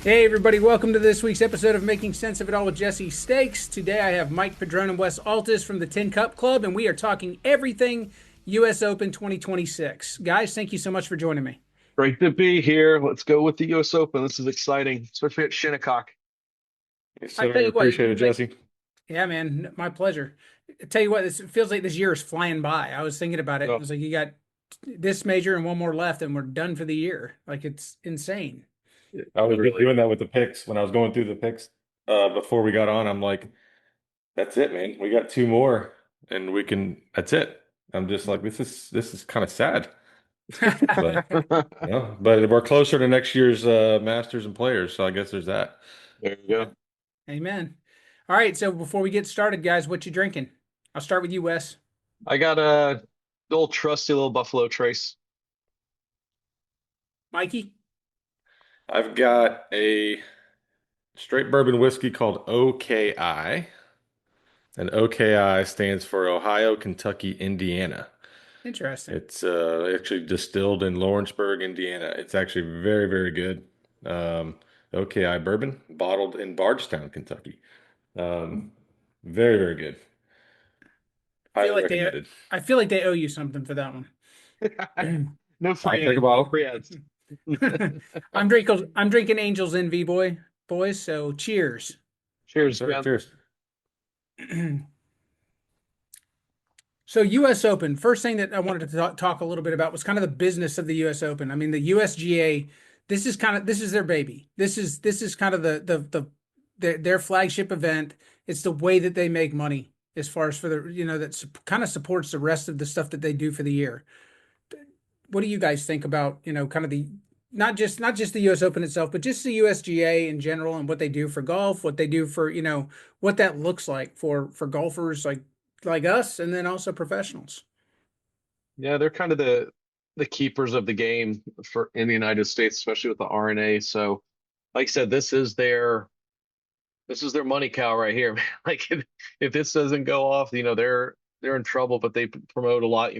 Hey everybody, welcome to this week's episode of Making Sense of It All with Jesse Stakes. Today I have Mike Padron and Wes Altus from the Tin Cup Club, and we are talking everything US Open 2026. Guys, thank you so much for joining me. Great to be here. Let's go with the US Open. This is exciting, especially at Shinnecock. Yes, I tell sir. you what, Appreciate it, Jesse. yeah, man, my pleasure. I tell you what, it feels like this year is flying by. I was thinking about it. It Oh, was like you got this major and one more left, and we're done for the year. Like it's insane. I was just literally. doing that with the picks when I was going through the picks before we got on. I'm like, that's it, man. We got two more and we can that's it. I'm just like, this is kind of sad. But but we're closer to next year's Masters and Players, so I guess there's that. There you go. Amen. All right, so before we get started, guys, what you drinking? I'll start with you, Wes. I got a old trusty little Buffalo Trace. Mikey? I've got a straight bourbon whiskey called OKI, and OKI stands for Ohio, Kentucky, Indiana. Interesting. It's actually distilled in Lawrenceburg, Indiana. It's actually very, very good. OKI bourbon, bottled in Bardstown, Kentucky. Um, very, very good. feel Highly like they recommended. I feel like they owe you something for that one. No I'll free take a ads. No bottle. free ads. I'm drinking Angels Envy boys, so cheers. Yes, Cheers, sir. man. Cheers. So US Open, first thing that I wanted to talk a little bit about was kind of the business of the US Open. I mean, the USGA, this is their baby. This is kind of their flagship event. It's the way that they make money as far as for the, that kind of supports the rest of the stuff that they do for the year. What do you guys think about, kind of the not just the US Open itself, but just the USGA in general and what they do for golf, what they do for, what that looks like for golfers like us and then also professionals. Yeah, they're kind of the keepers of the game for in the United States, especially with the RNA. So, like I said, this is their money cow right here, man. Like if this doesn't go off, they're in trouble. But they promote a lot,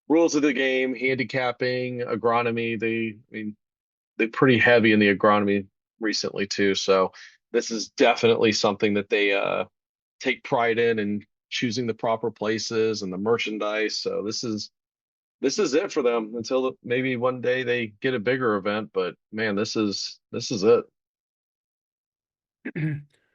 rules of the game, handicapping, agronomy. They're pretty heavy in the agronomy recently too. So this is definitely something that they take pride in and choosing the proper places and the merchandise. So this is it for them until maybe one day they get a bigger event. But man, this is it.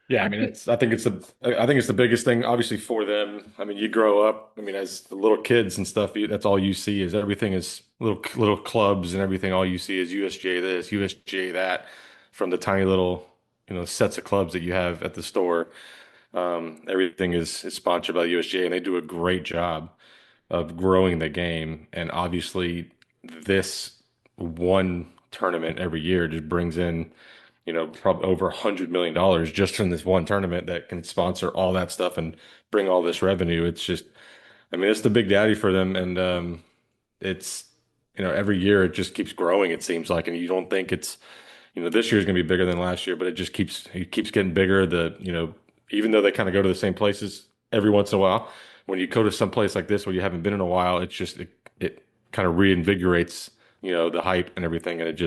Yeah, I mean, I think it's the biggest thing, obviously, for them. I mean, you grow up, I mean, as the little kids and stuff, that's all you see is everything is little clubs and everything. All you see is USGA this, USGA that, from the tiny little, sets of clubs that you have at the store. Everything is sponsored by the USGA, and they do a great job of growing the game. And obviously, this one tournament every year just brings in, probably over $100 million just from this one tournament that can sponsor all that stuff and bring all this revenue. It's just, I mean, it's the big daddy for them, and it's, every year it just keeps growing. It seems like, and you don't think it's, this year's going to be bigger than last year, but it keeps getting bigger. Even though they kind of go to the same places every once in a while, when you go to some place like this where you haven't been in a while, it kind of reinvigorates, the hype and everything, and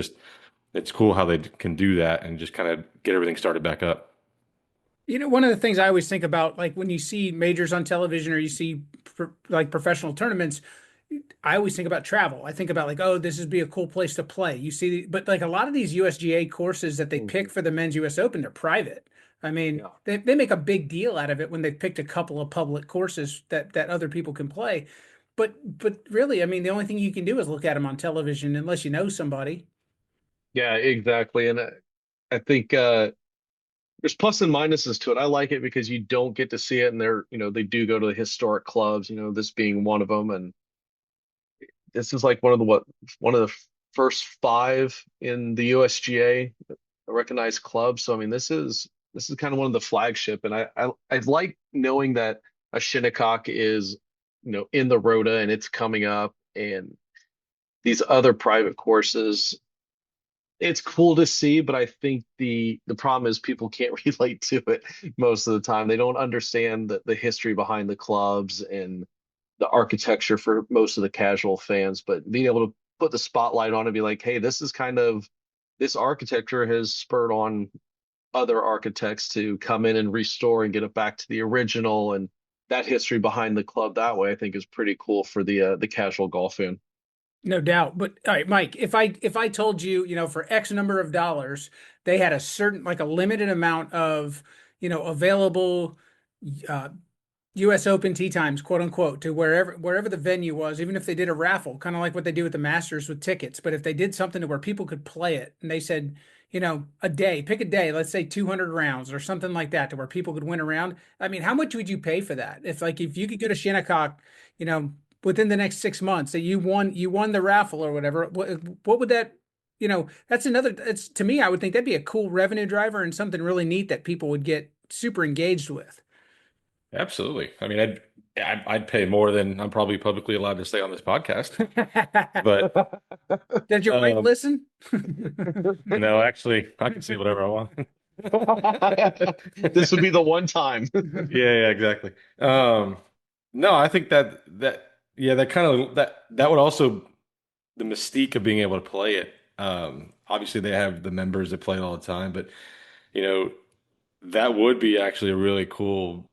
it's cool how they can do that and just kind of get everything started back up. One of the things I always think about, like when you see majors on television or you see like professional tournaments, I always think about travel. I think about like, oh, this would be a cool place to play. You see, but like a lot of these USGA courses that they pick Mhm. for the men's US Open, they're private. I mean, Yeah. they make a big deal out of it when they've picked a couple of public courses that other people can play. But really, I mean, the only thing you can do is look at them on television unless you know somebody. Yeah, exactly. And I think there's plus and minuses to it. I like it because you don't get to see it, and they do go to the historic clubs, this being one of them. And this is like one of the first five in the USGA recognized clubs. So I mean, this is kind of one of the flagship, and I like knowing that a Shinnecock is, in the Rota and it's coming up, and these other private courses. It's cool to see, but I think the problem is people can't relate to it most of the time. They don't understand the history behind the clubs and the architecture for most of the casual fans. But being able to put the spotlight on and be like, hey, this is kind of this architecture has spurred on other architects to come in and restore and get it back to the original, and that history behind the club that way I think is pretty cool for the casual golf fan. No doubt. But all right, Mike, if I told you, for X number of dollars, they had a certain like a limited amount of, available uh US Open tee times, quote unquote, to wherever the venue was, even if they did a raffle, kind of like what they do with the Masters with tickets, but if they did something to where people could play it and they said, a day, pick a day, let's say 200 rounds or something like that to where people could win around. I mean, how much would you pay for that? If you could go to Shinnecock, you know, within the next 6 months that you won the raffle or whatever, what would that, that's another, it's to me, I would think that'd be a cool revenue driver and something really neat that people would get super engaged with. Absolutely. I mean, I'd pay more than I'm probably publicly allowed to say on this podcast. But Does your wife um, listen? no, actually, I can say whatever I want. This would be the one time. Yeah, exactly. No, I think yeah, that kind of that would also the mystique of being able to play it. Obviously they have the members that play it all the time, but you know, that would be actually a really cool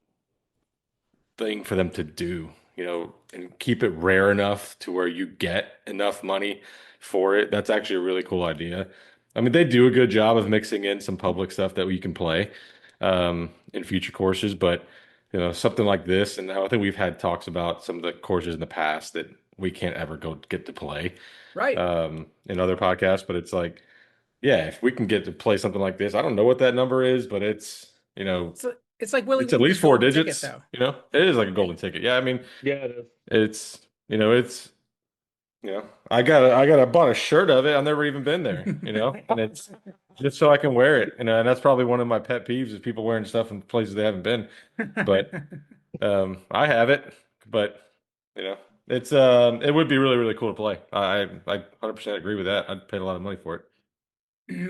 thing for them to do, and keep it rare enough to where you get enough money for it. That's actually a really cool idea. I mean, they do a good job of mixing in some public stuff that you can play in future courses, but something like this, and I think we've had talks about some of the courses in the past that we can't ever go get to play Right. in other podcasts, but it's like, yeah, if we can get to play something like this, I don't know what that number is, but It's like Willie it's at Wonka's least four golden ticket, digits, though. it is like a golden ticket. Yeah, I mean, Yeah, it is. it's it's I bought a shirt of it. I've never even been there, and it's just so I can wear it, and that's probably one of my pet peeves is people wearing stuff in places they haven't been. But I have it, but it would be really really cool to play. I 100% agree with that. I'd pay a lot of money for it.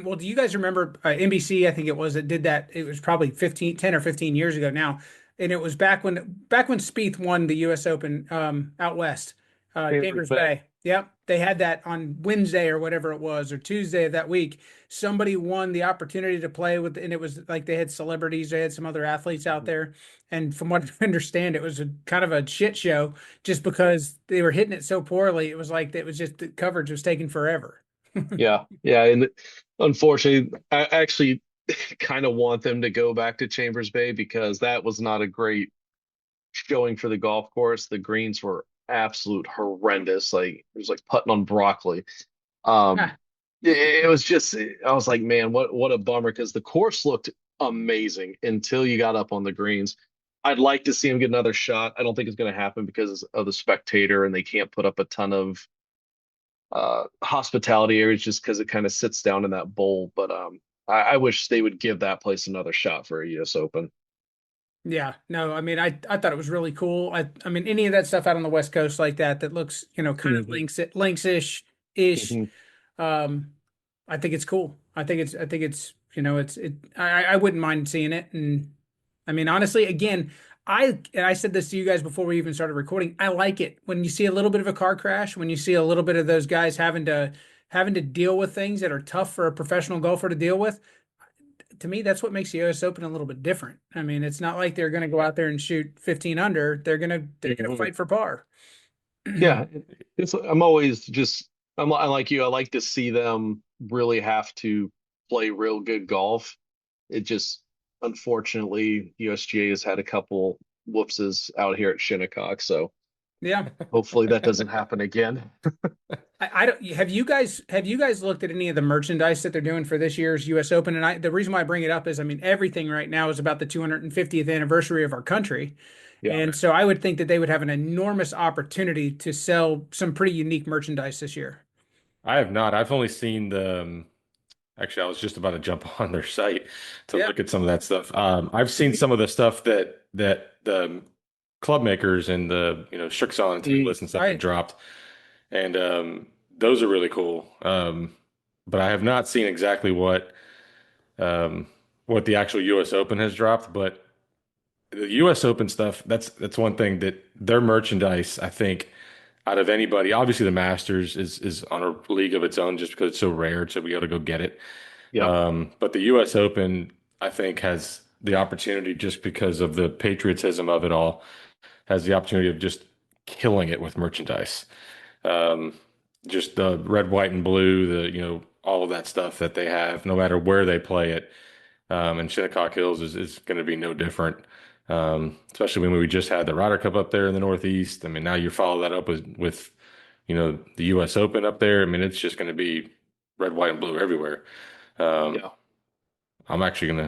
Well, do you guys remember NBC? I think it was that did that. It was probably 10 or 15 years ago now, and it was back when Spieth won the U.S. Open out west, Chambers Chambers Bay. Bay. Yep, they had that on Wednesday or whatever it was, or Tuesday of that week. Somebody won the opportunity to play with, and it was like they had celebrities, they had some other athletes out there, and from what I understand, it was a kind of a shit show just because they were hitting it so poorly. It was like it was just the coverage was taking forever. Yeah, yeah, and unfortunately, I actually kind of want them to go back to Chambers Bay because that was not a great showing for the golf course. The greens were absolute horrendous. Like it was like putting on broccoli. Um, Ah, it was just I was like, man, what a bummer because the course looked amazing until you got up on the greens. I'd like to see him get another shot. I don't think it's going to happen because of the spectator and they can't put up a ton of hospitality areas just because it kind of sits down in that bowl. But I wish they would give that place another shot for a US Open. yeah, no, I mean, I thought it was really cool. I mean, any of that stuff out on the West Coast like that looks, kind of Mhm, links-ish. mhm. Um, I think it's cool. I think it's, I wouldn't mind seeing it. And I mean, honestly, again, and I said this to you guys before we even started recording. I like it when you see a little bit of a car crash, when you see a little bit of those guys having to deal with things that are tough for a professional golfer to deal with. To me, that's what makes the US Open a little bit different. I mean, it's not like they're going to go out there and shoot 15 under. They're gonna Mhm. fight for par. Yeah, I'm always just I like you. I like to see them really have to play real good golf. It just unfortunately USGA has had a couple whoopses out here at Shinnecock, so Yeah. hopefully that doesn't happen again. I don't have you guys looked at any of the merchandise that they're doing for this year's US Open? And the reason why I bring it up is I mean everything right now is about the 250th anniversary of our country. Yeah. And so I would think that they would have an enormous opportunity to sell some pretty unique merchandise this year. I have not. I've only seen actually, I was just about to jump on their site to Yeah. look at some of that stuff. I've seen some of the stuff that the club makers and the Strixon and Mm, Titleist and stuff have Right. dropped, and those are really cool. But I have not seen exactly um, what the actual U.S. Open has dropped. But the U.S. Open stuff, that's one thing that their merchandise, I think, out of anybody. Obviously, the Masters is on a league of its own just because it's so rare to be able to go get it. Yep. But the U.S. Open, I think, has the opportunity just because of the patriotism of it all, has the opportunity of just killing it with merchandise. Um, just the red, white, and blue, all of that stuff that they have, no matter where they play it. And Shinnecock Hills is going to be no different. Especially when we just had the Ryder Cup up there in the Northeast. I mean, now you follow that up with the U.S. Open up there. I mean, it's just going to be red, white, and blue everywhere. Yeah. I'm looking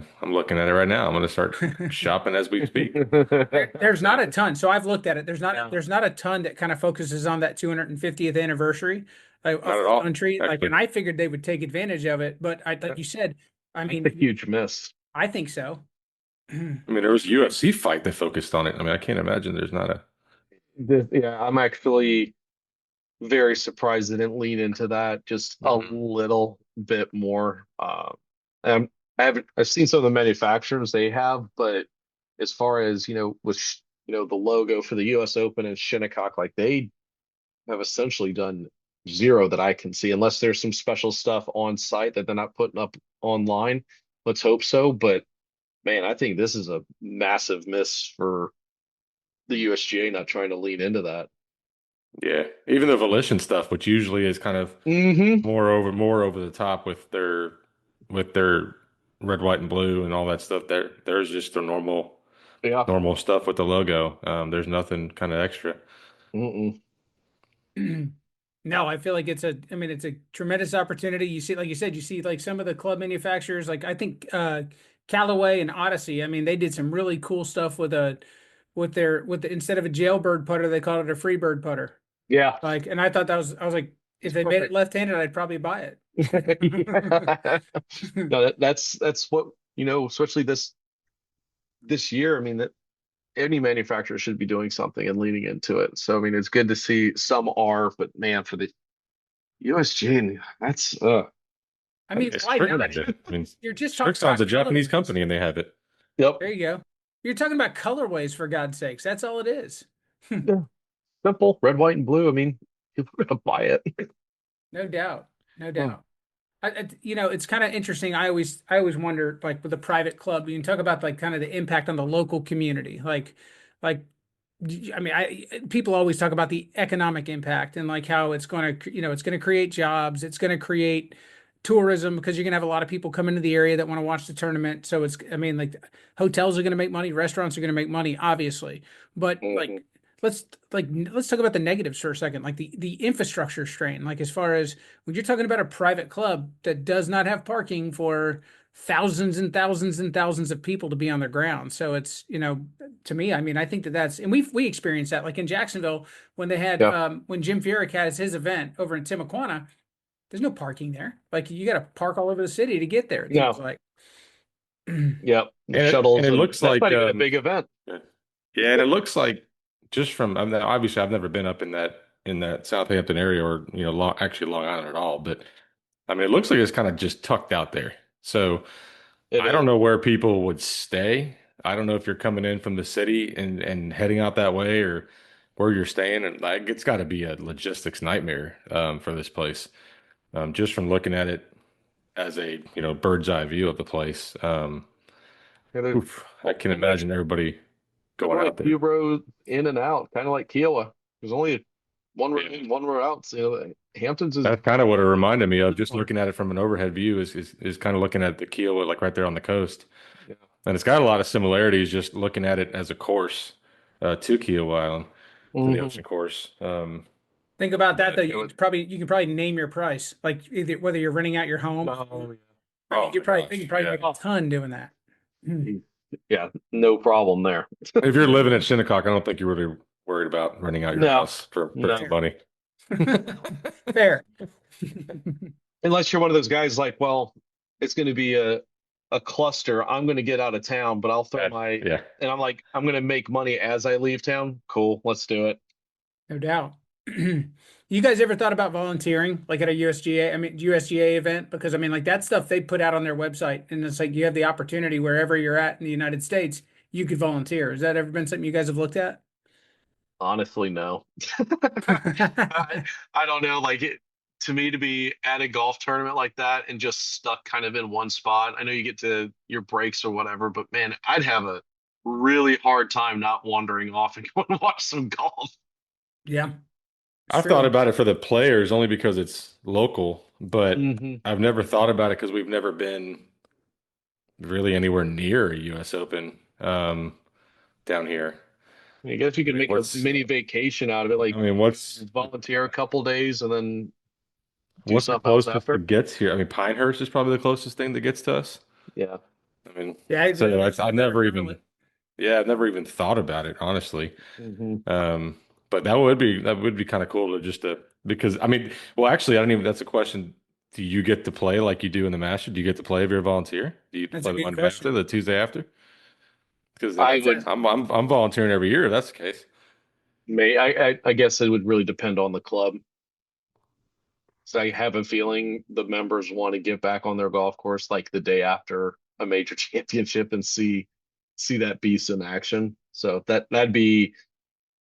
at it right now. I'm gonna start shopping as we speak. There's not a ton. So I've looked at it. Yeah. There's not a ton that kind of focuses on that 250th annivean of Not at the all, country. Like, actually. and I figured they would take advantage of it, but like you said, I It's mean, a huge miss. I think so. I mean, there was a UFC fight that focused on it. I mean, I can't imagine there's not a. Yeah, I'm actually very surprised they didn't lean into that just a little bit more. Um, I've seen some of the manufacturers they have, but as far as with the logo for the U.S. Open and Shinnecock, like they have essentially done zero that I can see, unless there's some special stuff on site that they're not putting up online. Let's hope so. But man, I think this is a massive miss for the USGA not trying to lean into that. Yeah, even the Volition stuff, which usually is kind of Mm-hmm. more over the top with their red, white, and blue and all that stuff. There's just the Yeah. normal stuff with the logo. There's nothing kind of extra. Mm-mm. No, I feel like I mean, it's a tremendous opportunity. You see, like you said, you see like some of the club manufacturers, like I think Callaway and Odyssey. I mean, they did some really cool stuff with instead of a jailbird putter, they called it a freebird putter. Yeah. Like, and I thought I was like, if they made it Perfect. left-handed, I'd probably buy it. Yeah. No, that's what, especially this year. I mean, that any manufacturer should be doing something and leaning into it. So I mean, it's good to see some are, but man, for the USG, that's I mean, It's why not? Strickland's it. I mean, You're just talking Srixon's a about Japanese colorways. company and they have it. yep. There you go. You're talking about colorways for God's sakes. That's all it is. Yeah. Simple, red, white, and blue. I mean, people are gonna buy it. No doubt. No Oh, doubt. It's kind of interesting. I always wonder, like with a private club, you can talk about like kind of the impact on the local community. Like, I mean, people always talk about the economic impact and like how it's going to, it's going to create jobs. It's going to create tourism because you're going to have a lot of people come into the area that want to watch the tournament. So I mean, like hotels are going to make money, restaurants are going to make money, obviously. But mhm. let's talk about the negatives for a second, like the infrastructure strain. Like as far as when you're talking about a private club that does not have parking for thousands and thousands and thousands of people to be on their ground. So it's, to me, I mean, I think that's, and we experienced that like in Jacksonville when they had, Yeah. when Jim Furyk had his event over in Timuquana, there's no parking there. Like you got to park all over the city to get there. It seems No. like. Yep. The And shuttles, it and looks that's like not even a big event. yeah, and it looks like just from obviously I've never been up in that Southampton area or actually Long Island at all, but I mean it looks like it's kind of just tucked out there. So It I is. don't know where people would stay. I don't know if you're coming in from the city and heading out that way or where you're staying, and like it's got to be a logistics nightmare for this place. Just from looking at it as a bird's eye view of the place. Yeah, there's Oof, I can imagine everybody going only out a there. few rows in and out, kind of like Kiowa. There's only one row in, one row out. So, Hamptons is That's kind of what it reminded me of, just looking at it from an overhead view is kind of looking at the Kiel like right there on the coast. yeah. And it's got a lot of similarities just looking at it as a course to Kiel Island, to the Mhm. ocean course. Think about that though. It was, You can probably name your price, like either whether you're renting out your home. oh, I mean, Oh my gosh, you could probably yeah. make a ton doing that. yeah, no problem there. If you're living at Shinnecock, I don't think you're really worried about renting out your No, house for no. some money. Fair. Unless you're one of those guys like, well, it's going to be a cluster. I'm going to get out of town, but I'll throw Yeah. and I'm like, I'm going to make money as I leave town. Cool, let's do it. No doubt. You guys ever thought about volunteering, like at a USGA event? Because I mean, like that stuff they put out on their website, and it's like you have the opportunity wherever you're at in the United States, you could volunteer. Has that ever been something you guys have looked at? Honestly, no. I, I don't know. Like it to me to be at a golf tournament like that and just stuck kind of in one spot. I know you get to your breaks or whatever, but man, I'd have a really hard time not wandering off and going to watch some golf. Yeah, it's I've thought true. about it for the players only because it's local, but Hmm. I've never thought about it because we've never been really anywhere near a US Open down here. I guess you I could mean, make a mini vacation out of it, like what's volunteer a couple days and then do what's the something else closest after. that gets here? I mean, Pinehurst is probably the closest thing that gets to us. Yeah. I mean, Yeah, so I never Charlotte. even, yeah, I've never even thought about it, honestly. Hmm. But that would be kind of cool to just to because I mean, well, actually, I don't even. That's a question. Do you get to play like you do in the Master? Do you get to play if you're a volunteer? Do you That's a play the good Monday after, question. the Tuesday after? Because I That's would a I'm volunteering every year. If that's the case. I guess it would really depend on the club. So I have a feeling the members want to get back on their golf course like the day after a major championship and see that beast in action. So that'd be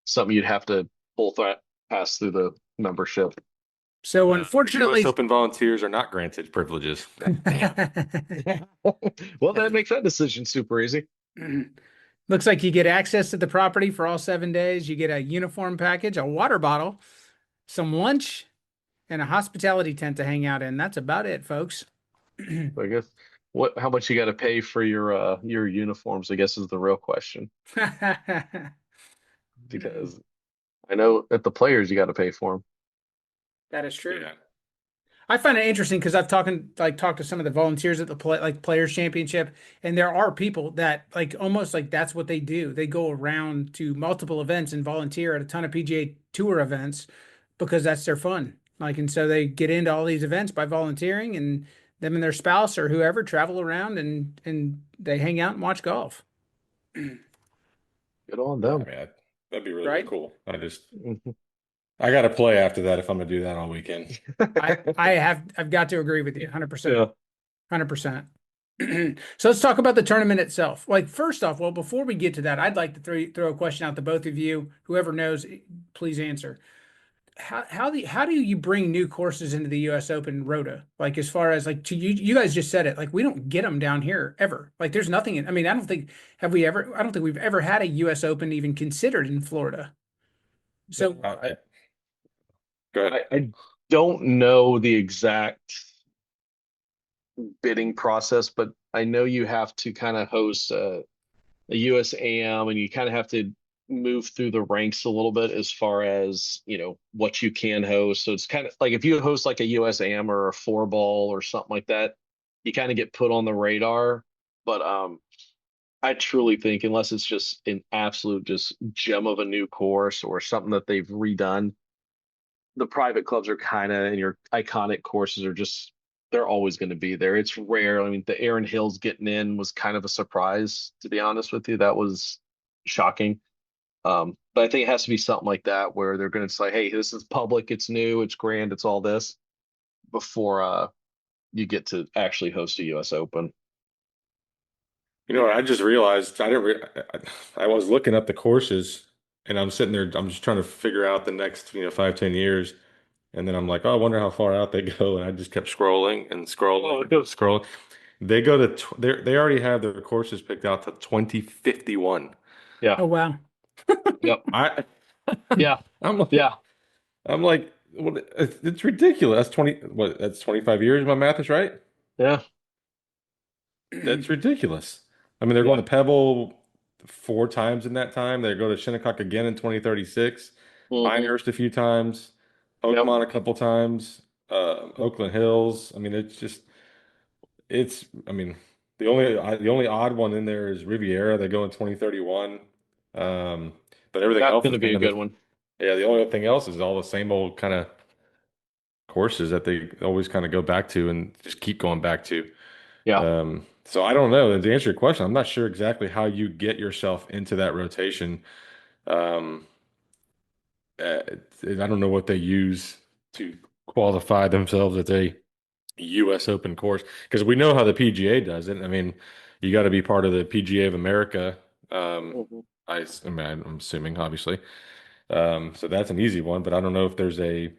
something you'd have to pull that pass through the membership. so The U.S. unfortunately. Open volunteers are not granted privileges. Damn. Well, that makes that decision super easy. Looks like you get access to the property for all 7 days. You get a uniform package, a water bottle, some lunch, and a hospitality tent to hang out in. That's about it, folks. So I guess how much you got to pay for your uniforms, I guess is the real question. That Because I know at the players you got to pay for them. is true. Yeah. I find it interesting because I've talked to some of the volunteers at the Players Championship, and there are people that like almost like that's what they do. They go around to multiple events and volunteer at a ton of PGA Tour events because that's their fun. Like, and so they get into all these events by volunteering, and them and their spouse or whoever travel around and they hang out and watch golf. Good on Yeah, I them. mean, that'd be really, really Right? cool. Mhm. I got to play after that if I'm gonna do that all weekend. I've got to agree with you 100%. Yeah. 100%. So let's talk about the tournament itself. Like first off, well, before we get to that, I'd like to throw a question out to both of you. Whoever knows, please answer. How do you bring new courses into the U.S. Open Rota? Like as far as like to you guys just said it. Like we don't get them down here ever. Like there's nothing. I mean, I don't think have we ever. I don't think we've ever had a U.S. Open even considered in Florida. So Go ahead. I don't know the exact bidding process, but I know you have to kind of host a USAM and you kind of have to move through the ranks a little bit as far as, what you can host. So it's kind of like if you host like a USAM or a four ball or something like that, you kind of get put on the radar. But I truly think unless it's just an absolute just gem of a new course or something that they've redone, the private clubs are kind of and your iconic courses are just they're always going to be there. It's rare. I mean, the Aaron Hills getting in was kind of a surprise, to be honest with you. That was shocking. But I think it has to be something like that where they're going to say, "Hey, this is public. It's new. It's grand. It's all this." Before you get to actually host a U.S. Open. You know what? I just realized I was looking up the courses and I'm sitting there, I'm just trying to figure out the next, 5, 10 years. And then I'm like, oh, I wonder how far out they go. And I just kept scrolling and Oh, scrolling it and goes. scrolling. They go to, they already have their courses picked out to 2051. Yeah. oh wow. Yep. I, Yeah. I'm like, Yeah. I'm like, what, it's ridiculous. That's 25 years. My math is right. Yeah. That's ridiculous. I mean, they're going Yeah. to Pebble 4 times in that time. They go to Shinnecock again in 2036, Hmm. Pinehurst a few times, Yep. Oakmont a couple times, Oakland Hills. I mean, I mean, the only odd one in there is Riviera. They go in 2031. Um, but everything That's else going is to be kind a of good one. yeah, the only thing else is all the same old kind of courses that they always kind of go back to and just keep going back to. Yeah. So I don't know. To answer your question, I'm not sure exactly how you get yourself into that rotation. Um, I don't know what they use to qualify themselves as a U.S. Open course because we know how the PGA does it. I mean, you got to be part of the PGA of America. Um, Hmm. I mean, I'm assuming, obviously. So that's an easy one, but I don't know if there's a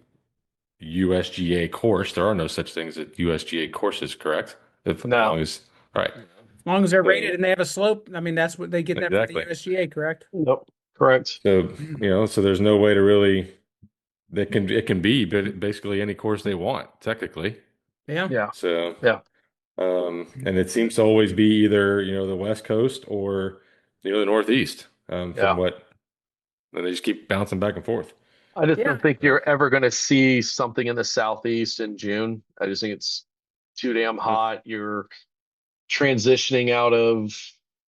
USGA course. There are no such things as USGA courses, correct? If as No. long as right, As long as they're rated So, and they have a slope, I mean, that's what they get that from the exactly. USGA, correct? nope. Correct. So so there's no way to really it can be but basically any course they want, technically. Yeah. Yeah. So Yeah. and it seems to always be either, the West Coast or the Northeast, from Yeah. what they just keep bouncing back and forth. I just Yeah. don't think you're ever going to see something in the Southeast in June. I just think it's too damn hot. You're transitioning out of,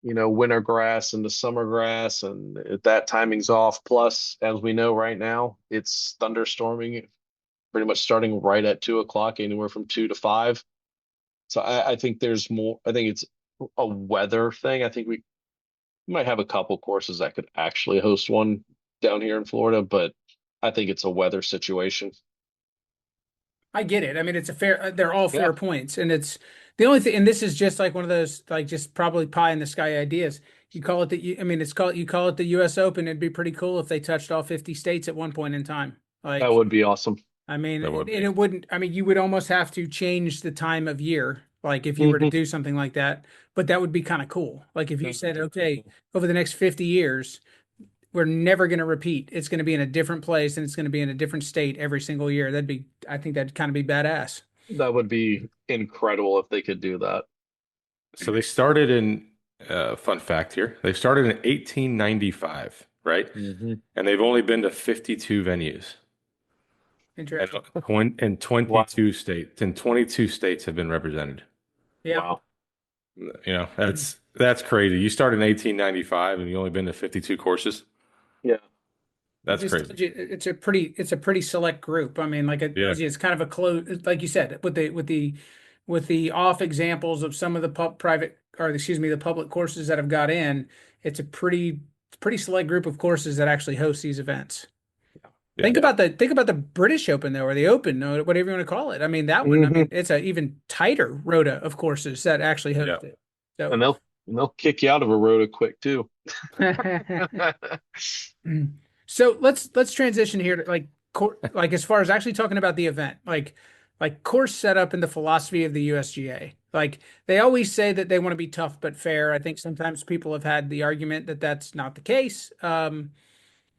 winter grass into summer grass, and if that timing's off. Plus, as we know right now, it's thunderstorming pretty much starting right at 2 o'clock, anywhere from 2 to 5. So I think there's more. I think it's a weather thing. I think we might have a couple courses that could actually host one down here in Florida, but I think it's a weather situation. I get it. I mean, it's a fair, they're all Yeah. fair points. And it's the only thing, and this is just like one of those, like just probably pie in the sky ideas. You call it I mean, you call it the US Open. It'd be pretty cool if they touched all 50 states at one point in time. That Like, would be awesome. I mean, That and would be. it wouldn't, I mean, you would almost have to change the time of year, like if you were to Hmm. do something like that, but that would be kind of cool. Like if you said, okay, over the next 50 years, we're never going to repeat. It's going to be in a different place and it's going to be in a different state every single year. I think that'd kind of be badass. That would be incredible if they could do that. So they started in fun fact here. They started in 1895, right? Hmm. And they've only been to 52 venues. And Interesting. Wow. 22 states have been represented. Yeah. Wow. That's crazy. You started in 1895 and you only been to 52 courses. Yeah. That's Just crazy. told you, it's a pretty select group. I mean, like Yeah. it's kind of a close, like you said, with the off examples of some of the private, or excuse me, the public courses that have got in. It's a pretty select group of courses that actually host these events. Yeah. Think about the British Open though, or the Open, or whatever you want to call it. I mean, that one. I Hmm. mean, it's a even tighter rota of courses that actually Yeah. host it. So. And they'll kick you out of a rota quick too. Mm. So let's transition here to like as far as actually talking about the event, like course setup and the philosophy of the USGA. Like they always say that they want to be tough but fair. I think sometimes people have had the argument that that's not the case. And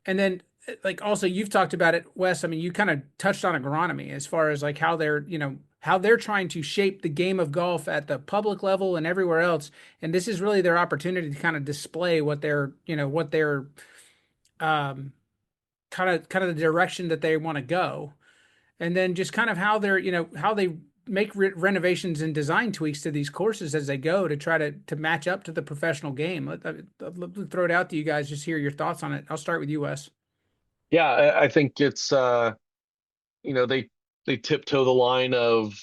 then like also you've talked about it, Wes. I mean, you kind of touched on agronomy as far as like how they're trying to shape the game of golf at the public level and everywhere else. And this is really their opportunity to kind of display what they're um kind of the direction that they want to go, and then just kind of how how they make renovations and design tweaks to these courses as they go to try to match up to the professional game. Let throw it out to you guys, just hear your thoughts on it. I'll start with you, Wes. Yeah, I think it's they tiptoe the line of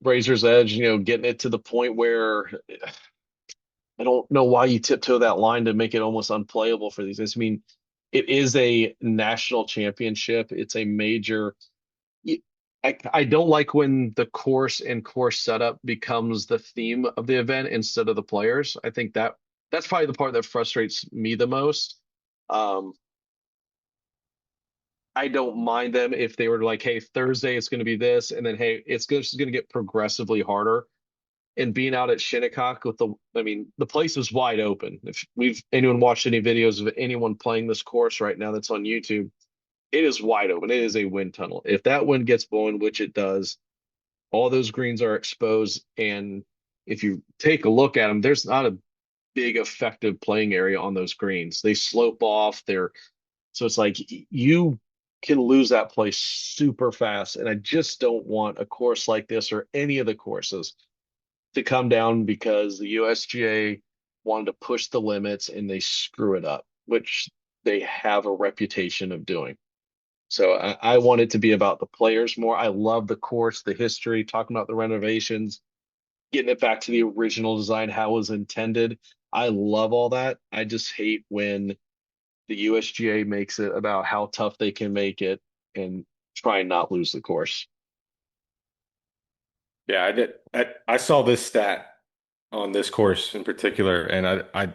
razor's edge, getting it to the point where I don't know why you tiptoe that line to make it almost unplayable for these guys. I mean, it is a national championship. It's a major. I don't like when the course and course setup becomes the theme of the event instead of the players. I think that's probably the part that frustrates me the most. Um, I don't mind them if they were like, hey, Thursday it's going to be this, and then hey, it's just going to get progressively harder. And being out at Shinnecock I mean, the place is wide open. If anyone watched any videos of anyone playing this course right now that's on YouTube, it is wide open. It is a wind tunnel. If that wind gets blowing, which it does, all those greens are exposed. And if you take a look at them, there's not a big effective playing area on those greens. They slope off. So it's like you can lose that place super fast. And I just don't want a course like this or any of the courses to come down because the USGA wanted to push the limits and they screw it up, which they have a reputation of doing. So I want it to be about the players more. I love the course, the history, talking about the renovations, getting it back to the original design, how it was intended. I love all that. I just hate when the USGA makes it about how tough they can make it and try and not lose the course. Yeah, I did. I saw this stat on this course in particular, and I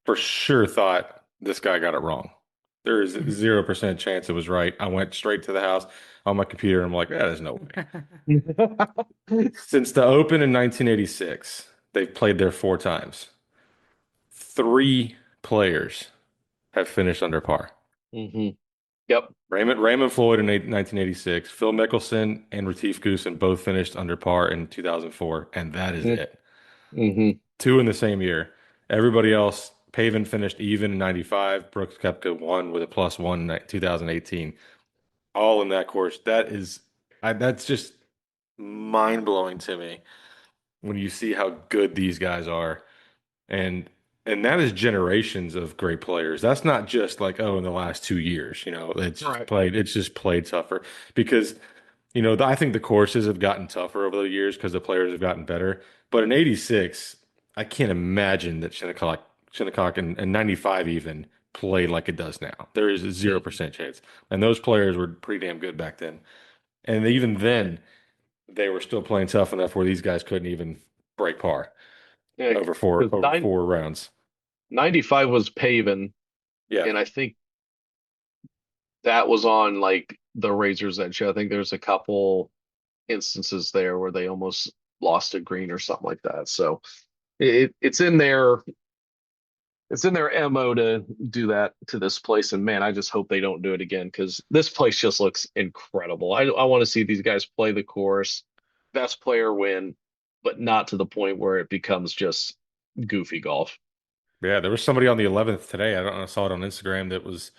for sure thought this guy got it wrong. There is 0% chance it was right. I went straight to the house on my computer. I'm like, there's no way. Since the Open in 1986, they've played there 4 times. 3 players have finished under par. hmm Yep. Raymond Floyd in 1986, Phil Mickelson and Retief Goosen both finished under par in 2004, and that is it. hmm 2 in the same year. Everybody else, Pavin finished even in 95. Brooks Koepka won with a +1 in 2018. All in that course. That's just mind blowing to me when you see how good these guys are. And that is generations of great players. That's not just like, oh, in the last 2 years, Right. it's just played tougher because, I think the courses have gotten tougher over the years because the players have gotten better. But in 86, I can't imagine that Shinnecock and 95 even played like it does now. There is a 0% chance. And those players were pretty damn good back then. And even then, they were still playing tough enough where these guys couldn't even break par Yeah, over four 'cause over 4 rounds. 95 was Pavin, Yeah. and I think that was on like the Razor's Edge. I think there's a couple instances there where they almost lost a green or something like that. So it's in their MO to do that to this place. And man, I just hope they don't do it again because this place just looks incredible. I want to see these guys play the course, best player win, but not to the point where it becomes just goofy golf. Yeah, there was somebody on the 11th today. I don't know, I saw it on Instagram that was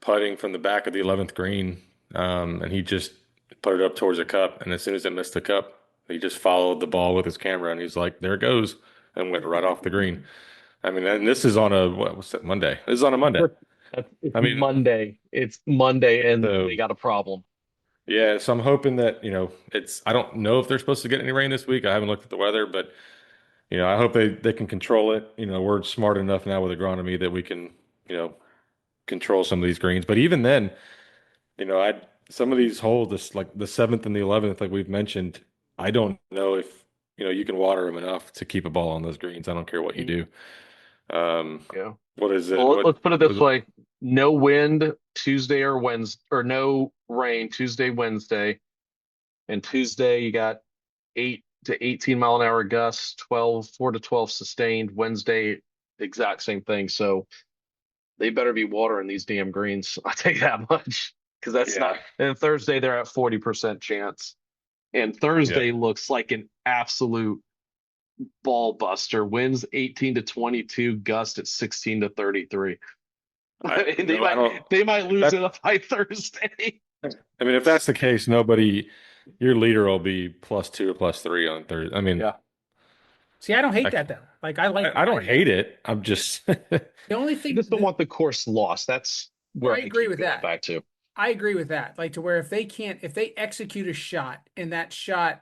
putting from the back of the 11th green, and he just put it up towards the cup. And as soon as it missed the cup, he just followed the ball with his camera, and he's like, "There it goes," and went right off the green. I mean, and this is on a what's that, Monday? This is on a Monday. It's I mean, Monday. It's Monday, and so they got a problem. yeah, so I'm hoping that, I don't know if they're supposed to get any rain this week. I haven't looked at the weather, but I hope they can control it. We're smart enough now with agronomy that we can, you know, control some of these greens. But even then, I some of these holes, this like the 7th and the 11th, like we've mentioned, I don't know if you can water them enough to keep a ball on those greens. I don't care what you Mhm. do. Um, Yeah. what is it? Well, let's put it What this is it? way. No wind Tuesday or Wednesday, or no rain Tuesday, Wednesday. And Tuesday you got 8 to 18 mile an hour gusts, 4 to 12 sustained. Wednesday, exact same thing. So they better be watering these damn greens. I'll tell you that much. Because that's Yeah, not. And Thursday they're at 40% chance. And yeah. Thursday looks like an absolute ball buster. Winds 18 to 22, gust at 16 to 33. I I mean, no, I don't. they might lose That, it by Thursday. I mean, if that's the case, your leader will be +2 or +3 on Thursday. I mean, Yeah. See, I don't hate I, that though. Like I like I don't hate it. I'm just, the only I thing just don't want the course lost. That's where I I agree keep with going that. back to. I agree with that. Like to where if they execute a shot and that shot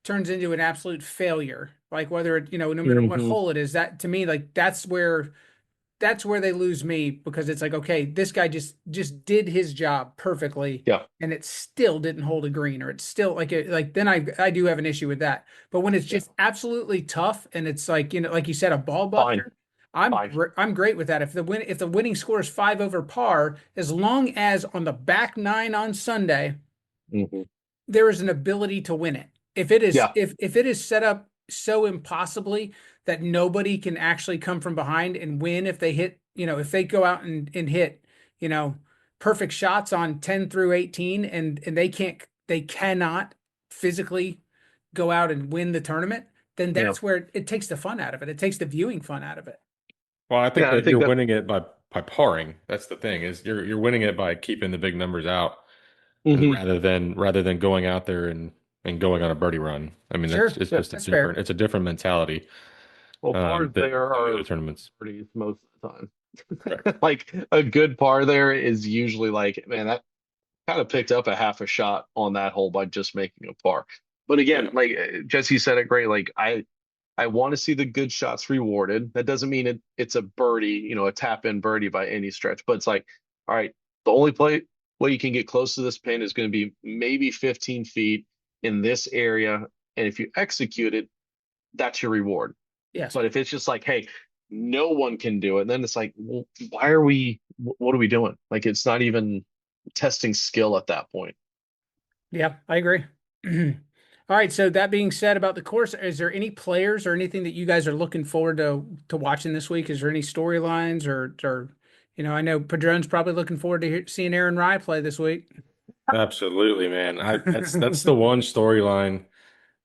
turns into an absolute failure, like whether it, no matter what hmm hole it is, that to me, like that's where they lose me because it's like, okay, this guy just did his job perfectly Yeah. and it still didn't hold a green or it's still like then I do have an issue with that. But when it's Yeah. just absolutely tough and it's like, like you said, a ball Fine. buster, Fine. I'm great with that. If the winning score is 5 over par, as long as on the back 9 on Sunday, hmm there is an ability to win it. If it is Yeah. if it is set up so impossibly that nobody can actually come from behind and win if they hit, if they go out and hit, you know, perfect shots on 10 through 18 and they cannot physically go out and win the tournament, then Yeah. that's where it takes the fun out of it. It takes the viewing fun out of it. well, I think Yeah. I that think you're that. winning it by parring. That's the thing is you're winning it by keeping the big numbers out and hmm rather than going out there and going on a birdie run. I mean, Sure, it's Yeah. just that's fair. it's a different mentality Well, pars than there the are other tournaments. pretty most of the time. Correct. Like a good par there is usually like, man, that kind of picked up a half a shot on that hole by just making a par. But again, Yeah. like Jesse said it great. Like I want to see the good shots rewarded. That doesn't mean it's a birdie, a tap in birdie by any stretch. But it's like, all right, the only way you can get close to this pin is going to be maybe 15 feet in this area. And if you execute it, that's your reward. Yes. But if it's just like, hey, no one can do it. And then it's like, well, why are we, what are we doing? Like, it's not even testing skill at that point. Yeah, I agree. All right. So that being said about the course, is there any players or anything that you guys are looking forward to watching this week? Is there any storylines or I know Padron's probably looking forward to seeing Aaron Rye play this week. Absolutely, man. That's the one storyline.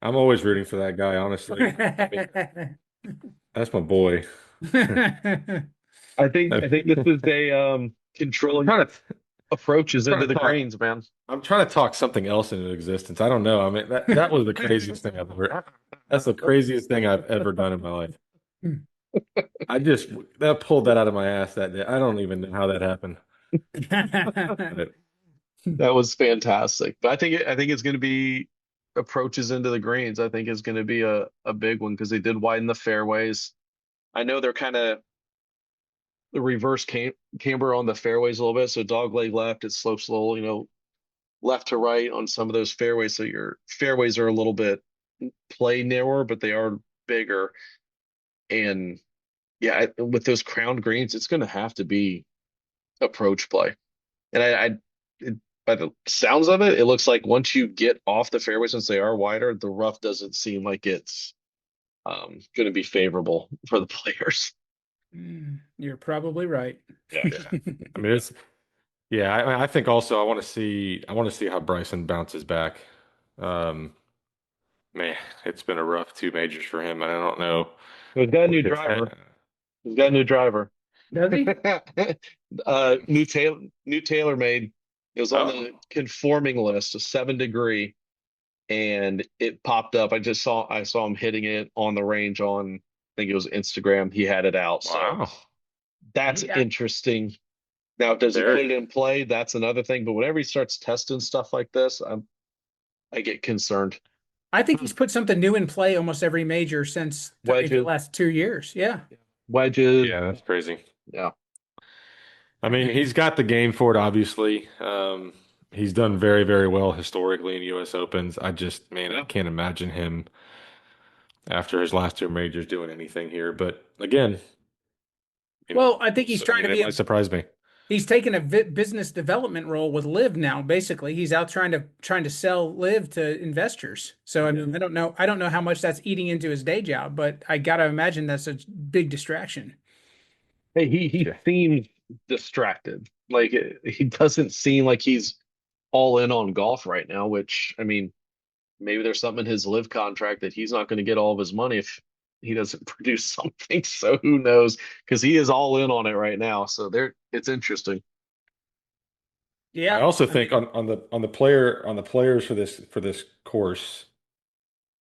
I'm always rooting for that guy, honestly. I mean, that's my boy. I think this is a controlling Trying to approaches trying into to the talk. greens, man. I'm trying to talk something else into existence. I don't know. I mean, that was the craziest thing I've ever. That's the craziest thing I've ever done in my life. I just that pulled that out of my ass that day. I don't even know how that happened. But That was fantastic. But I think it's going to be approaches into the greens. I think is going to be a big one because they did widen the fairways. I know they're kind of the reverse camber on the fairways a little bit. So dog leg left, it slopes a little, left to right on some of those fairways. So your fairways are a little bit play narrower, but they are bigger. And yeah, with those crowned greens, it's going to have to be approach play. And by the sounds of it, it looks like once you get off the fairway, since they are wider, the rough doesn't seem like it's going to be favorable for the players. You're probably right. Yeah. I mean, yeah. I think also I want to see how Bryson bounces back. Um, Man, it's been a rough two majors for him, and I don't know He's got a what new his driver. He's got a new driver. Does he? New tailor made. It was on Oh, the conforming list, a 7 degree, and it popped up. I saw him hitting it on the range on, I think it was Instagram. He had it out. So wow. that's Yeah. interesting. Now, does he put Very. it in play? That's another thing. But whenever he starts testing stuff like this, I get concerned. I think he's put something new in play almost every major since the Wedges, last 2 years. Yeah. wedges. Yeah, that's crazy. Yeah. I mean, he's got the game for it, obviously. He's done very, very well historically in U.S. Opens. Man, I Yeah. can't imagine him after his last two majors doing anything here. But again, Well, I think he's I trying mean, to it be might surprise me. he's taken a business development role with Live now. Basically, he's out trying to sell Live to investors. So I mean, I don't know how much that's eating into his day job, but I gotta imagine that's a big distraction. Hey, he Yeah. seems distracted. Like he doesn't seem like he's all in on golf right now, which I mean, maybe there's something in his live contract that he's not going to get all of his money if he doesn't produce something. So who knows? Because he is all in on it right now. So it's interesting. I Yeah, also I think mean, on the players for this course,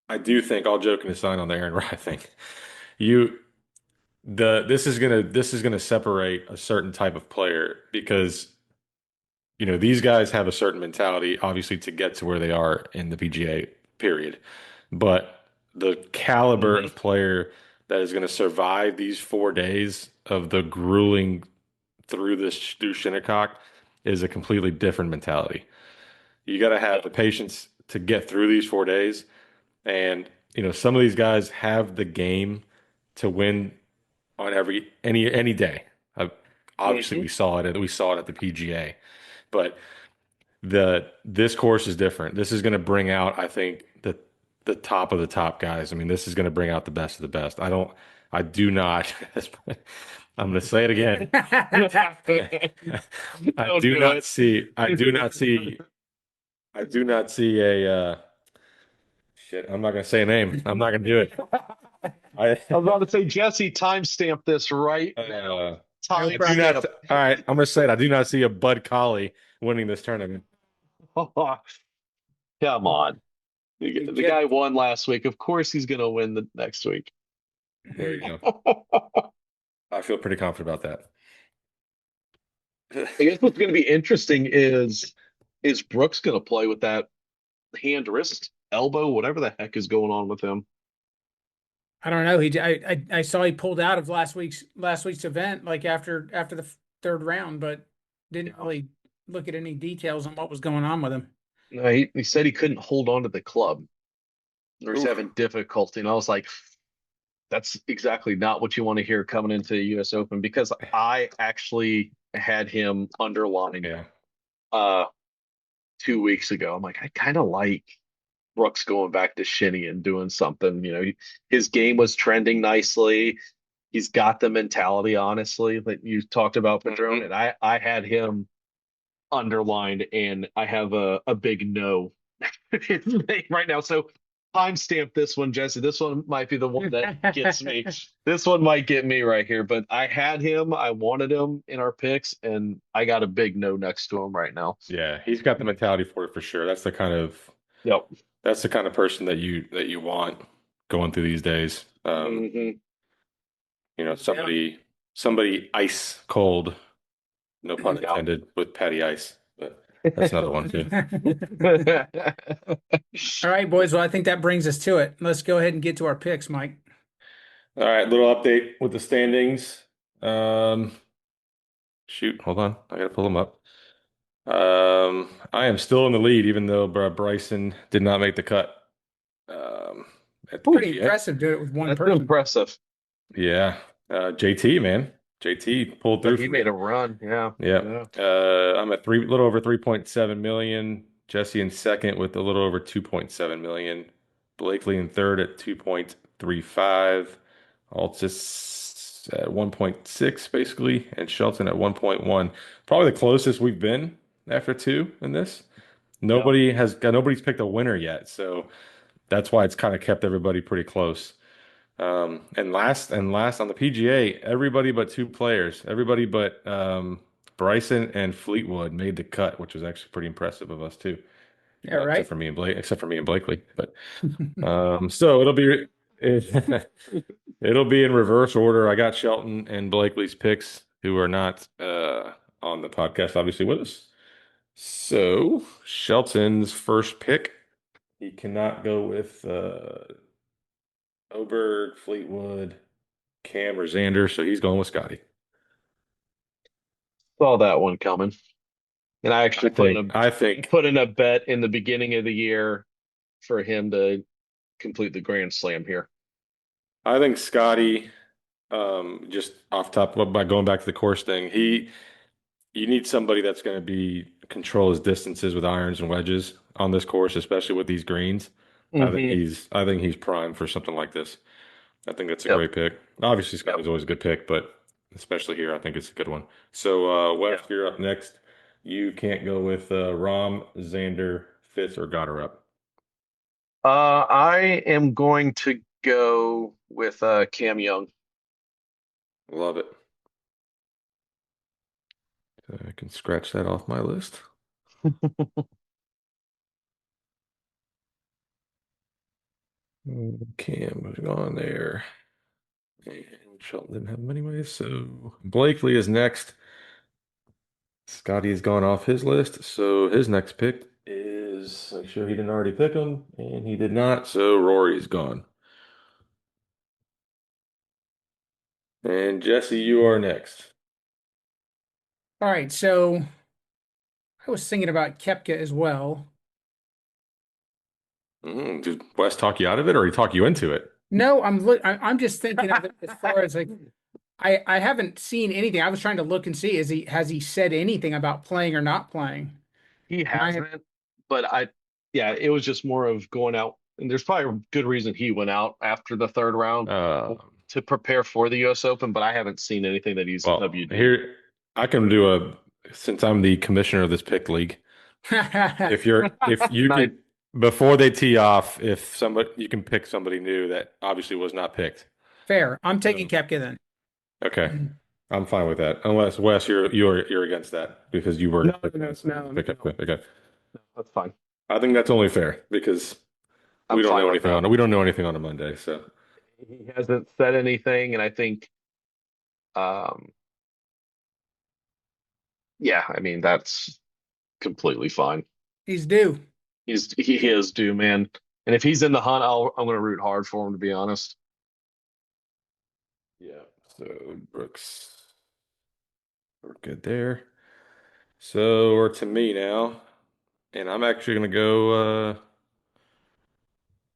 I do think all joking aside on the Aaron Rye thing, you this is gonna separate a certain type of player because these guys have a certain mentality, obviously, to get to where they are in the PGA period. But the caliber Mhm. of player that is going to survive these 4 days of the grueling through Shinnecock is a completely different mentality. You got to have the patience to get through these 4 days. And, some of these guys have the game to win on any day. Obviously, Mhm. we saw it at the PGA, but this course is different. This is going to bring out, I think, the top of the top guys. I mean, this is going to bring out the best of the best. I do not. I'm going to say it again. I Don't do do not it. see. I do not see. I do not see a. Shit. I'm not going to say a name. I'm not going to do it. I. I was about to say, Jesse, timestamp this right now. no I do not. problem. Timestamp. All right. I'm going to say it. I do not see a Bud Colley winning this tournament. Come on. You The just guy won last week. Of course he's going to win the next week. There you go. I feel pretty confident about that. I guess what's going to be interesting is Brooks going to play with that hand, wrist, elbow, whatever the heck is going on with him. I don't know. I saw he pulled out of last week's event like after the third round, but didn't really look at any details on what was going on with him. No, he said he couldn't hold on to the club or he's Oof. having difficulty. And I was like, that's exactly not what you want to hear coming into the US Open because I actually had him underlined Yeah. uh 2 weeks ago. I'm like, I kind of like Brooks going back to shinny and doing something. His game was trending nicely. He's got the mentality, honestly, that you talked about, Padron, Mhm. and I had him underlined, and I have a big no right now. So timestamp this one, Jesse. This one might be the one that gets me. This one might get me right here, but I had him. I wanted him in our picks, and I got a big no next to him right now. Yeah, he's got the mentality for it for sure. Yep. That's the kind of person that you want going through these days. Hmm. Yeah. Somebody ice cold, no pun Yeah. intended, with Patty Ice. But that's another one too. All right, boys. Well, I think that brings us to it. Let's go ahead and get to our picks, Mike. All right, little update with the standings. Um, Shoot, hold on. I gotta pull them up. I am still in the lead, even though Bryson did not make the cut. Um, at the Pretty PGA. impressive doing it with one That's person. impressive. Yeah. JT, man. JT pulled But through he for made me. a run. Yeah. Yeah. Yeah. I'm at little over 3.7 million. Jesse in second with a little over 2.7 million. Blakely in third at 2.35. Altus at 1.6 basically, and Shelton at 1.1. Probably the closest we've been after two in this. Yep. Nobody's picked a winner yet, so that's why it's kind of kept everybody pretty close. And last on the PGA, everybody but two players, everybody but Bryson and Fleetwood made the cut, which was actually pretty impressive of us too. Yeah, Except right. for me and Blakely. But so it'll be in reverse order. I got Shelton and Blakely's picks, who are not on the podcast, obviously with us. So Shelton's first pick, he cannot go with Oberg, Fleetwood, Cam, or Xander, so he's going with Scotty. Saw that one coming. And I I actually think I think put in a bet in the beginning of the year for him to complete the Grand Slam here. I think Scotty, just off top by going back to the course thing, you need somebody that's going to be control his distances with irons and wedges on this course, especially with these greens. Hmm. I think he's primed for something like this. I think that's a Yep. great pick. Obviously, Yep. Scotty's always a good pick, but especially here, I think it's a good one. So, Wes, Yeah. you're up next. You can't go with Rom, Xander, Fitz, or Goddard up. I am going to go with Cam Young. Love it. I can scratch that off my list. Cam was gone there. And Shelton didn't have him anyway, so Blakely is next. Scotty has gone off his list, so his next pick is, make sure he didn't already pick him, and he did not, so Rory's gone. And Jesse, you are next. All right. So I was thinking about Kepka as well. Did Wes talk you out of it, or he talk you into it? No, I'm just thinking of it as far as like I haven't seen anything. I was trying to look and see has he said anything about playing or not playing? He And I have hasn't, but yeah, it was just more of going out. And there's probably a good reason he went out after the third round Uh, to prepare for the US Open, but I haven't seen anything that he's well, WD. here I can do since I'm the commissioner of this pick league. If you Nice. can before they tee off, if somebody you can pick somebody new that obviously was not picked. fair. I'm taking So, Kepka then. okay, I'm fine with that. Unless Wes, you're against that because you were No, pick no, no, pick no. okay. That's fine. I think that's only fair because I'm fine with that. we don't know anything on a Monday. So He hasn't said anything, and I think, um, yeah, I mean that's completely fine. He's due. He is due, man. And if he's in the hunt, I'm going to root hard for him, to be honest. yeah. So Brooks, we're good there. So we're to me now, and I'm actually gonna go.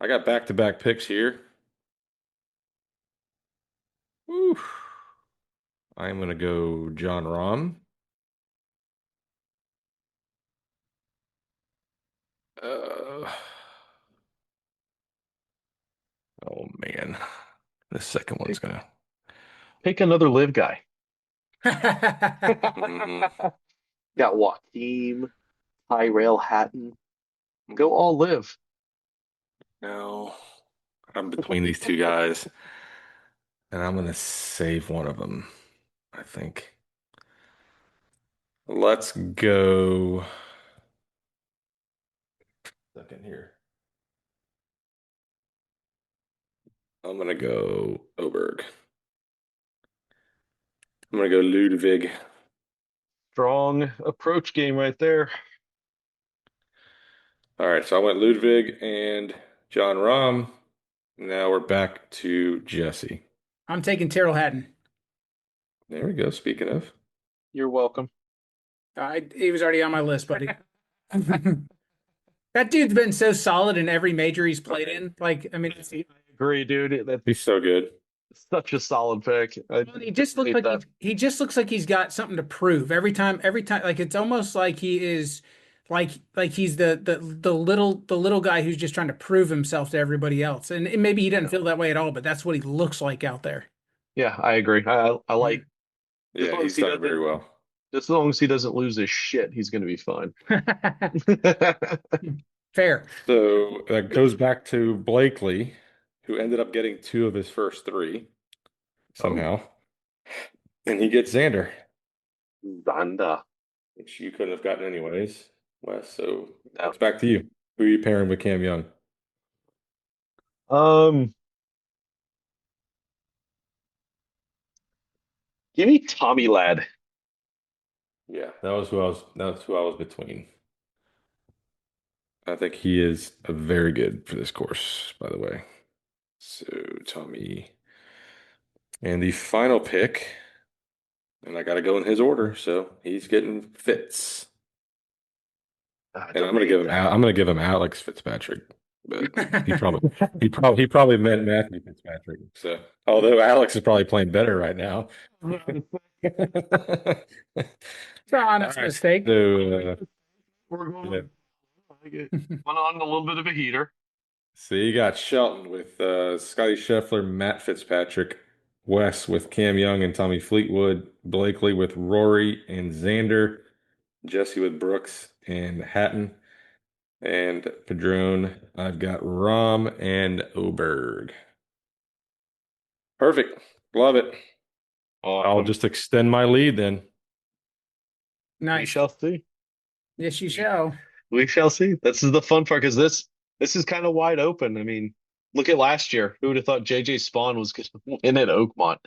I got back-to-back picks here. I'm gonna go John Rahm. Uh, oh man, the second one's Pick, gonna. pick another live guy. Mhm. Got Joaquin, Tyrell Hatton. Go all live. No, I'm between these two guys, and I'm gonna save one of them. I think. Let's go. Second here. I'm gonna go Oberg. I'm gonna go Ludwig. Strong approach game right there. All right, so I went Ludwig and John Rahm. Now we're back to Jesse. I'm taking Terrell Hatton. There we go. Speaking of, You're welcome. He was already on my list, buddy. That dude's been so solid in every major he's played in. Like, I mean, Agree, dude. That's he's so good. such a solid pick. he just looks hate like that. he just looks like he's got something to prove every time. Like it's almost like he is like he's the little guy who's just trying to prove himself to everybody else. And maybe he doesn't feel that way at all, but that's what he looks like out there. Yeah, I agree. I like as Yeah, long as he's he done doesn't very well. as long as he doesn't lose his shit, he's gonna be fine. Fair. So that goes back to Blakely, who ended up getting two of his first three Oh, somehow, and he gets Xander, Zanda. which you couldn't have gotten anyways, Wes. So No. it's back to you. Who are you pairing with Cam Young? Um, Give me Tommy Lad. Yeah, that's who I was between. I think he is very good for this course, by the way. So Tommy. And the final pick, and I got to go in his order, so he's getting Fitz. And I'm gonna give him I'm gonna give him Alex Fitzpatrick, but he probably he probably meant Matthew Fitzpatrick. So although Alex is probably playing better right now. It's an honest All right. mistake. So We're going. yeah. I like it. Went on a little bit of a heater. So you got Shelton with Scotty Scheffler, Matt Fitzpatrick, Wes with Cam Young and Tommy Fleetwood, Blakely with Rory and Xander, Jesse with Brooks and Hatton, and Padrone. I've got Rom and Oberg. Perfect. Love it. I'll Awesome. just extend my lead then. We Nice. shall see. Yes, you shall. We shall see. This is the fun part because this is kind of wide open. I mean, look at last year. Who would have thought JJ Spawn was going to win at Oakmont?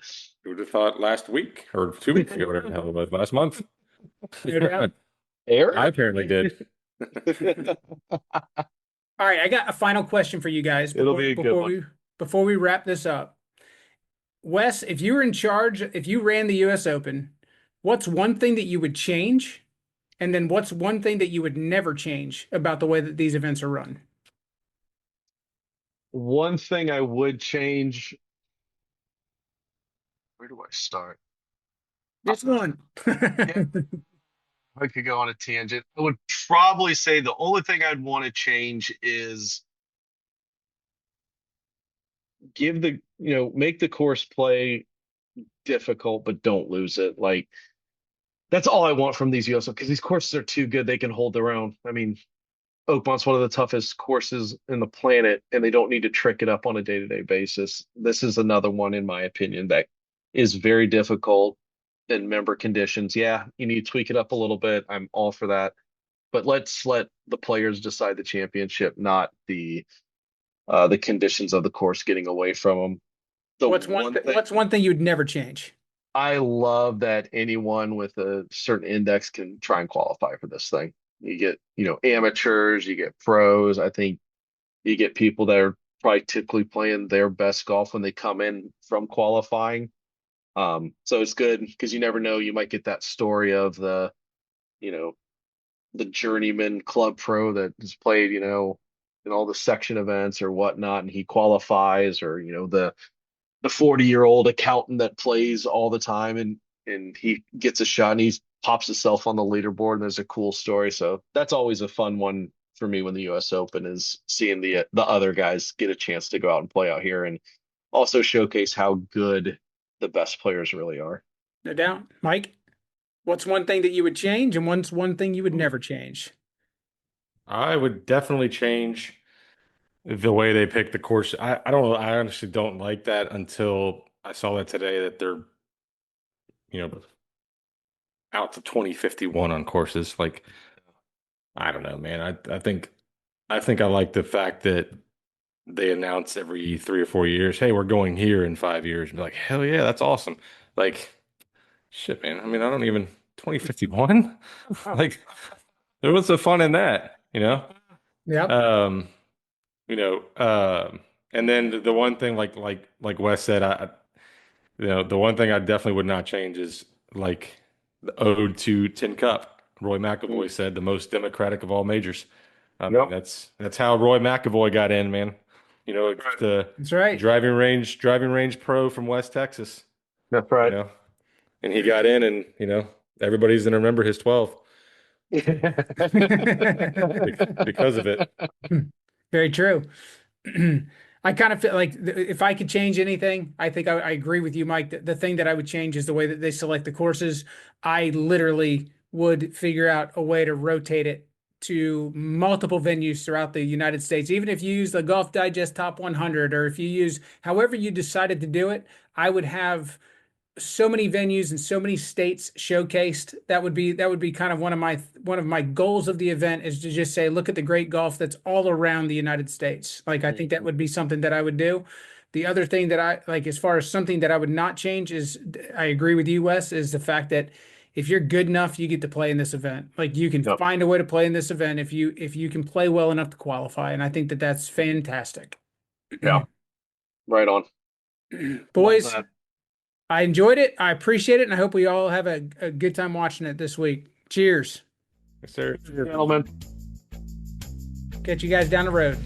Who would have thought last week or 2 weeks ago, whatever the hell it was, last month? No doubt. Air? I apparently did. All right, I got a final question for you guys It'll be a good one. before we wrap this up. Wes, if you were in charge, if you ran the US Open, what's one thing that you would change? And then what's one thing that you would never change about the way that these events are run? One thing I would change. Where do I start? Just one. I could go on a tangent. I would probably say the only thing I'd want to change is make the course play difficult, but don't lose it. Like that's all I want from these US because these courses are too good. They can hold their own. I mean, Oakmont's one of the toughest courses in the planet, and they don't need to trick it up on a day-to-day basis. This is another one, in my opinion, that is very difficult in member conditions. Yeah, you need to tweak it up a little bit. I'm all for that. But let's let the players decide the championship, not the conditions of the course getting away from them. The one thing What's one thing you'd never change? I love that anyone with a certain index can try and qualify for this thing. You get, amateurs, you get pros. I think you get people that are probably typically playing their best golf when they come in from qualifying. So it's good because you never know. You might get that story of you know, the journeyman club pro that has played, in all the section events or whatnot, and he qualifies, or the 40-year-old accountant that plays all the time and he gets a shot and he pops himself on the leaderboard and there's a cool story. So that's always a fun one for me when the US Open is seeing the other guys get a chance to go out and play out here and also showcase how good the best players really are. No doubt. Mike, what's one thing that you would change and what's one thing you would never change? I would definitely change the way they pick the course. I don't know. I honestly don't like that until I saw that today that they're, you know, out to 2051 on courses. Like, I don't know, man. I think I like the fact that they announce every 3 or 4 years, hey, we're going here in 5 years. And be like, hell yeah, that's awesome. Like, shit, man. I mean, I don't even 2051. Like, there was the fun in that, you know? Yep. Um, you know, and then the one thing, like Wes said, the one thing I definitely would not change is like the ode to Tin Cup. Roy McIlroy said the most democratic of all majors. I mean, Yep. that's how Roy McIlroy got in, man. You know, it's the That's right. driving range pro from West Texas. That's You right. know, and he got in, and everybody's gonna remember his 12 because of it. Very true. I kind of feel like if I could change anything, I think I agree with you, Mike. The thing that I would change is the way that they select the courses. I literally would figure out a way to rotate it to multiple venues throughout the United States. Even if you use the Golf Digest Top 100, or if you use however you decided to do it, I would have so many venues and so many states showcased. That would be kind of one of my goals of the event, is to just say, look at the great golf that's all around the United States. Like, I think that would be something that I would do. The other thing that I like, as far as something that I would not change, is I agree with you, Wes, is the fact that if you're good enough, you get to play in this event. Like, you can Yep. find a way to play in this event if you can play well enough to qualify. And I think that that's fantastic. Yeah. Right on. Boys, Love that. I enjoyed it. I appreciate it. And I hope we all have a good time watching it this week. Cheers. Yes, sir. Gentlemen. Catch you guys down the road.